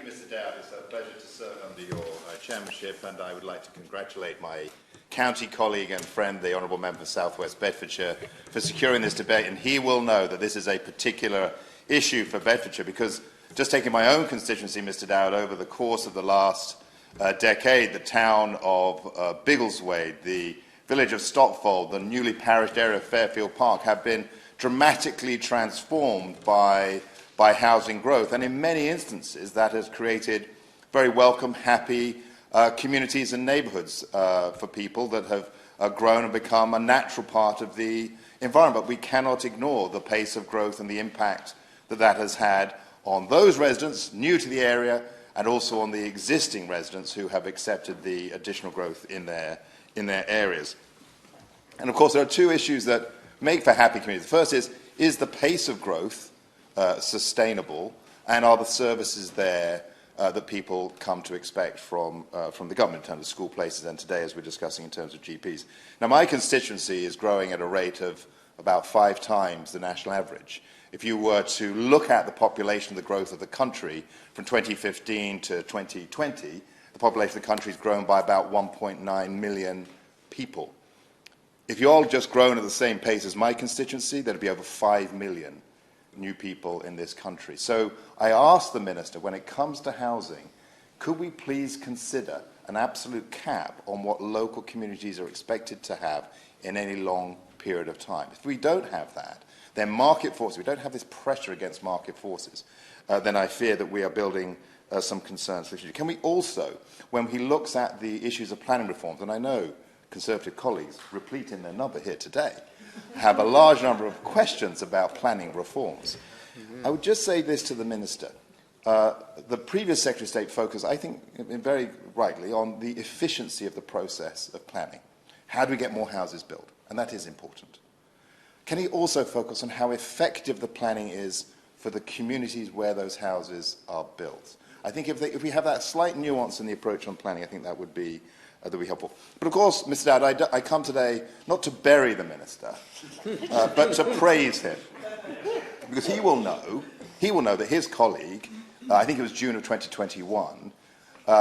you, Mr. Dowd. It's a pleasure to serve under your chairmanship, and I would like to congratulate my county colleague and friend, the Honourable Member for South West Bedfordshire, for securing this debate. And he will know that this is a particular issue for Bedfordshire, because just taking my own constituency, Mr. Dowd, over the course of the last decade, the town of Biggleswade, the village of Stockfold, the newly parished area of Fairfield Park have been dramatically transformed by housing growth. And in many instances, that has created very welcome, happy communities and neighbourhoods for people that have grown and become a natural part of the environment. But we cannot ignore the pace of growth and the impact that that has had on those residents new to the area, and also on the existing residents who have accepted the additional growth in their areas. And of course, there are two issues that make for happy communities. The first is the pace of growth sustainable, and are the services there that people come to expect from the government in terms of school places, and today, as we're discussing, in terms of GPs. Now, my constituency is growing at a rate of about 5 times the national average. If you were to look at the population, the growth of the country from 2015 to 2020, the population of the country has grown by about 1.9 million people. If you all just grown at the same pace as my constituency, there'd be over 5 million new people in this country. So I asked the Minister, when it comes to housing, could we please consider an absolute cap on what local communities are expected to have in any long period of time? If we don't have that, then market forces, we don't have this pressure against market forces, then I fear that we are building some concerns for the future. Can we also, when he looks at the issues of planning reforms, and I know Conservative colleagues, replete in their number here today, have a large number of questions about planning reforms. I would just say this to the Minister. The previous Secretary of State focused, I think, very rightly, on the efficiency of the process of planning. How do we get more houses built? And that is important. Can he also focus on how effective the planning is for the communities where those houses are built? I think if we have that slight nuance in the approach on planning, I think that would be helpful. But of course, Mr. Dowd, I come today not to bury the Minister, but to praise him. Because he will know that his colleague, I think it was June of 2021,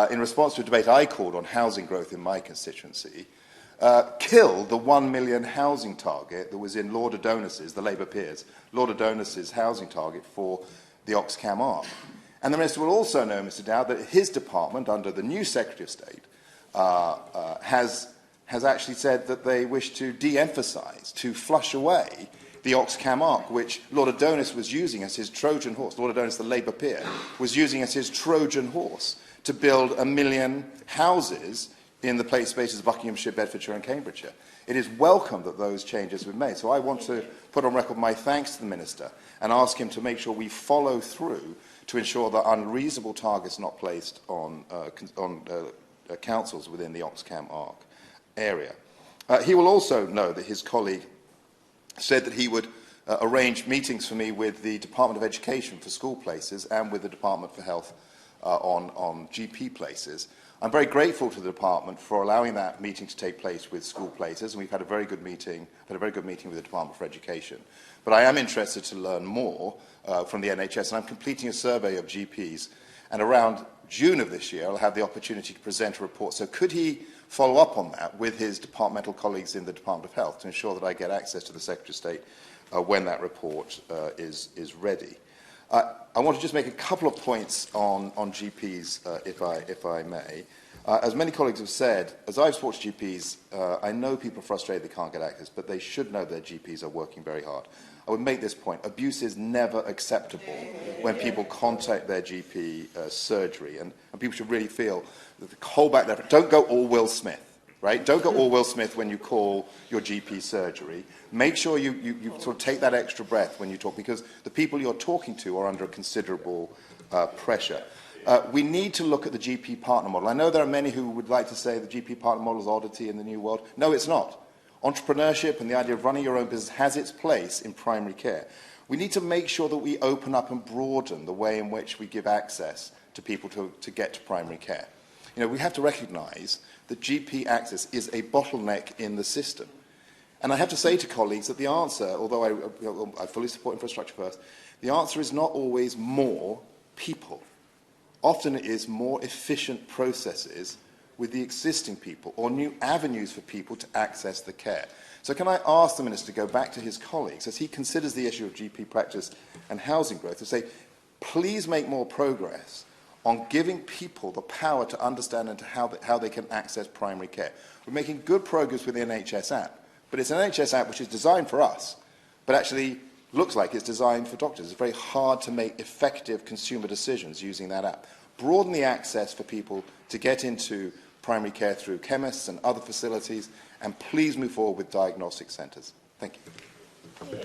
in response to a debate I called on housing growth in my constituency, killed the 1 million housing target that was in Lord Adonis's, the Labour peers, Lord Adonis's housing target for the Oxcam Arc. And the Minister will also know, Mr. Dowd, that his department, under the new Secretary of State, has actually said that they wish to de-emphasise, to flush away the Oxcam Arc, which Lord Adonis was using as his Trojan horse. Lord Adonis, the Labour peer, was using as his Trojan horse to build 1 million houses in the spaces of Buckinghamshire, Bedfordshire and Cambridgeshire. It is welcome that those changes were made. So I want to put on record my thanks to the Minister and ask him to make sure we follow through to ensure that unreasonable targets are not placed on councils within the Oxcam Arc area. He will also know that his colleague said that he would arrange meetings for me with the Department of Education for school places and with the Department for Health on GP places. I'm very grateful to the department for allowing that meeting to take place with school places, and we've had a very good meeting with the Department for Education. But I am interested to learn more from the NHS, and I'm completing a survey of GPs, and around June of this year I'll have the opportunity to present a report. So could he follow up on that with his departmental colleagues in the Department of Health to ensure that I get access to the Secretary of State when that report is ready? I want to just make a couple of points on GPs, if I may. As many colleagues have said, as I've spoken to GPs, I know people are frustrated they can't get access, but they should know their GPs are working very hard. I would make this point. Abuse is never acceptable when people contact their GP surgery, and people should really feel that hold back their... Don't go all Will Smith. Right? Don't go all Will Smith when you call your GP surgery. Make sure you sort of take that extra breath when you talk, because the people you're talking to are under considerable pressure. We need to look at the GP partner model. I know there are many who would like to say the GP partner model is oddity in the new world. No, it's not. Entrepreneurship and the idea of running your own business has its place in primary care. We need to make sure that we open up and broaden the way in which we give access to people to get to primary care. You know, we have to recognise that GP access is a bottleneck in the system. And I have to say to colleagues that the answer, although I fully support infrastructure first, the answer is not always more people. Often it is more efficient processes with the existing people or new avenues for people to access the care. So can I ask the Minister to go back to his colleagues as he considers the issue of GP practice and housing growth to say, please make more progress on giving people the power to understand and to how they can access primary care. We're making good progress with the NHS app, but it's an NHS app which is designed for us, but actually looks like it's designed for doctors. It's very hard to make effective consumer decisions using that app. Broaden the access for people to get into primary care through chemists and other facilities, and please move forward with diagnostic centres. Thank you.